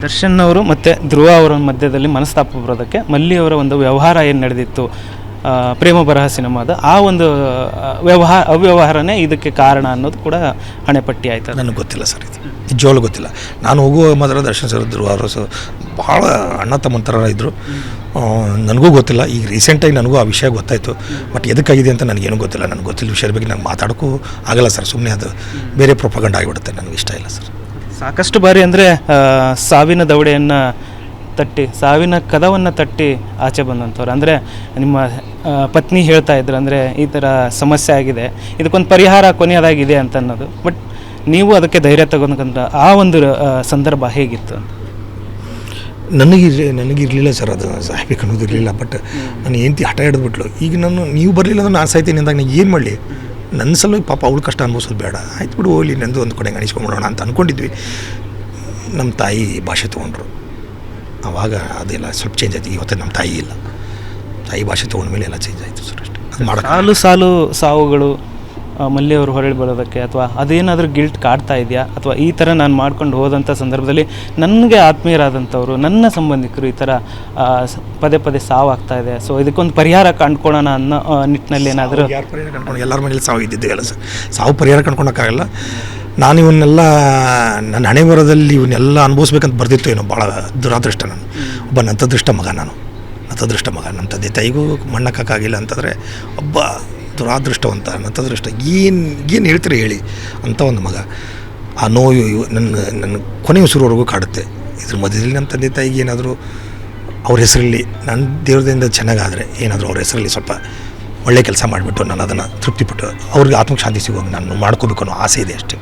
ದರ್ಶನ್ ಅವರು ಮತ್ತು ಧ್ರುವ ಅವರ ಮಧ್ಯದಲ್ಲಿ ಮನಸ್ತಾಪ ಬರೋದಕ್ಕೆ ಮಲ್ಲಿ ಅವರ ಒಂದು ವ್ಯವಹಾರ ಏನು ನಡೆದಿತ್ತು ಪ್ರೇಮ ಬರಹ ಸಿನಿಮಾದ ಆ ಒಂದು ಅವ್ಯವಹಾರನೇ ಇದಕ್ಕೆ ಕಾರಣ ಅನ್ನೋದು ಕೂಡ ಹಣೆಪಟ್ಟಿ ಆಯ್ತು. ನನಗೆ ಗೊತ್ತಿಲ್ಲ ಸರ್, ಇದು ನಿಜವಾಗ್ಲೂ ಗೊತ್ತಿಲ್ಲ. ನಾನು ಹೋಗುವ ಮಾತ್ರ ದರ್ಶನ್ ಸರ್ ಧ್ರುವ ಅವರು ಭಾಳ ಅಣ್ಣ ತಮ್ಮನ ಥರ ಇದ್ದರು. ನನಗೂ ಗೊತ್ತಿಲ್ಲ. ಈಗ ರೀಸೆಂಟಾಗಿ ನನಗೂ ಆ ವಿಷಯ ಗೊತ್ತಾಯಿತು. ಬಟ್ ಎದಕ್ಕಾಗಿದೆ ಅಂತ ನನಗೇನು ಗೊತ್ತಿಲ್ಲ. ನನಗೆ ಗೊತ್ತಿಲ್ಲ ವಿಷಯದ ಬಗ್ಗೆ ನಂಗೆ ಮಾತಾಡೋಕ್ಕೂ ಆಗಲ್ಲ ಸರ್. ಸುಮ್ಮನೆ ಅದು ಬೇರೆ ಪ್ರೊಪಗಂಡ ಆಗಿಬಿಡುತ್ತೆ. ನನಗೆ ಇಷ್ಟ ಇಲ್ಲ ಸರ್. ಸಾಕಷ್ಟು ಬಾರಿ ಅಂದರೆ ಸಾವಿನ ದವಡೆಯನ್ನು ತಟ್ಟಿ ಸಾವಿನ ಕದವನ್ನು ತಟ್ಟಿ ಆಚೆ ಬಂದಂಥವ್ರು ಅಂದರೆ ನಿಮ್ಮ ಪತ್ನಿ ಹೇಳ್ತಾ ಇದ್ರು ಅಂದರೆ ಈ ಥರ ಸಮಸ್ಯೆ ಆಗಿದೆ, ಇದಕ್ಕೊಂದು ಪರಿಹಾರ ಕೊನೆಯದಾಗಿದೆ ಅಂತ ಅನ್ನೋದು. ಬಟ್ ನೀವು ಅದಕ್ಕೆ ಧೈರ್ಯ ತಗೊಂಡ್ಕಂದ್ರೆ ಆ ಒಂದು ಸಂದರ್ಭ ಹೇಗಿತ್ತು? ನನಗಿರಲಿಲ್ಲ ಸರ್, ಅದು ಸಾಯ್ಬೇಕು ಅನ್ನೋದು ಇರಲಿಲ್ಲ. ಬಟ್ ನಾನು ಹೆಂಡ್ತಿ ಹಠ ಹಿಡಿದ್ಬಿಟ್ಲು. ಈಗ ನೀವು ಬರಲಿಲ್ಲ ಅಂದ್ರೆ ನಾನು ಸಾಯ್ತೀನಿ ಅಂದಾಗ ನಾನು ಏನು ಮಾಡಲಿ? ನನ್ನ ಸಲುವಾಗಿ ಪಾಪ ಅವಳು ಕಷ್ಟ ಅನುಭವಿಸೋದು ಬೇಡ, ಆಯ್ತು ಬಿಡು ಹೋಗ್ಲಿ, ನಂದು ಒಂದು ಕಡೆ ಅನಿಸ್ಕೊಂಬಿಡೋಣ ಅಂತ ಅಂದ್ಕೊಂಡಿದ್ವಿ. ನಮ್ಮ ತಾಯಿ ಭಾಷೆ ತೊಗೊಂಡ್ರು. ಆವಾಗ ಅದೆಲ್ಲ ಸ್ವಲ್ಪ ಚೇಂಜ್ ಆಯ್ತು. ಇವತ್ತು ನಮ್ಮ ತಾಯಿ ಇಲ್ಲ, ತಾಯಿ ಭಾಷೆ ತೊಗೊಂಡ್ಮೇಲೆ ಎಲ್ಲ ಚೇಂಜ್ ಆಯಿತು ಸರ್. ಅಷ್ಟೇ. ಅದು ಮಾಡೋದು ಸಾಲು ಸಾವುಗಳು ಮಲ್ಲಿಯವರು ಹೊರಳಿ ಬರೋದಕ್ಕೆ ಅಥವಾ ಅದೇನಾದರೂ ಗಿಲ್ಟ್ ಕಾಡ್ತಾ ಇದೆಯಾ? ಅಥವಾ ಈ ಥರ ನಾನು ಮಾಡ್ಕೊಂಡು ಹೋದಂಥ ಸಂದರ್ಭದಲ್ಲಿ ನನಗೆ ಆತ್ಮೀಯರಾದಂಥವ್ರು ನನ್ನ ಸಂಬಂಧಿಕರು ಈ ಥರ ಪದೇ ಪದೇ ಸಾವು ಆಗ್ತಾ ಇದೆ, ಸೊ ಇದಕ್ಕೊಂದು ಪರಿಹಾರ ಕಂಡ್ಕೊಳ್ಳೋಣ ಅನ್ನೋ ನಿಟ್ಟಿನಲ್ಲಿ ಏನಾದರೂ ಯಾರು ಪರಿಹಾರ ಕಂಡ್ಕೊಂಡು ಎಲ್ಲರ ಮನೇಲಿ ಸಾವು ಇದ್ದಿದ್ದೇವಲ್ಲ ಸರ್. ಸಾವು ಪರಿಹಾರ ಕಂಡ್ಕೊಳಕ್ಕಾಗಲ್ಲ. ನಾನು ಇವನ್ನೆಲ್ಲ ನನ್ನ ಹಣೆ ಬರೋದಲ್ಲಿ ಇವನ್ನೆಲ್ಲ ಅನುಭವಿಸ್ಬೇಕಂತ ಬರ್ದಿತ್ತು ಏನೋ. ಭಾಳ ದುರಾದೃಷ್ಟ. ನಾನು ಒಬ್ಬ ನಂತದೃಷ್ಟ ಮಗ. ನಮ್ಮ ತಂದೆ ತಾಯಿಗೂ ಮಣ್ಣಕ್ಕಾಗಿಲ್ಲ ಅಂತಂದರೆ ಒಬ್ಬ ದುರಾದೃಷ್ಟವಂತ ನಂತದೃಷ್ಟ. ಏನು ಹೇಳ್ತೀರಿ ಹೇಳಿ ಅಂತ ಒಂದು ಮಗ. ಆ ನೋವು ನನ್ನ ಕೊನೆ ಉಸಿರುವರೆಗೂ ಕಾಡುತ್ತೆ. ಇದ್ರ ಮಧ್ಯದಲ್ಲಿ ನಮ್ಮ ತಂದೆ ತಾಯಿಗೆ ಏನಾದರೂ ಅವ್ರ ಹೆಸರಲ್ಲಿ ನನ್ನ ದೇವ್ರದಿಂದ ಚೆನ್ನಾಗಾದರೆ ಏನಾದರೂ ಅವ್ರ ಹೆಸರಲ್ಲಿ ಸ್ವಲ್ಪ ಒಳ್ಳೆ ಕೆಲಸ ಮಾಡಿಬಿಟ್ಟು ನಾನು ಅದನ್ನು ತೃಪ್ತಿಪಟ್ಟು ಅವ್ರಿಗೆ ಆತ್ಮಶಾಂತಿ ಸಿಗೋಂಗೆ ನಾನು ಮಾಡ್ಕೋಬೇಕು ಅನ್ನೋ ಆಸೆ ಇದೆ ಅಷ್ಟೇ.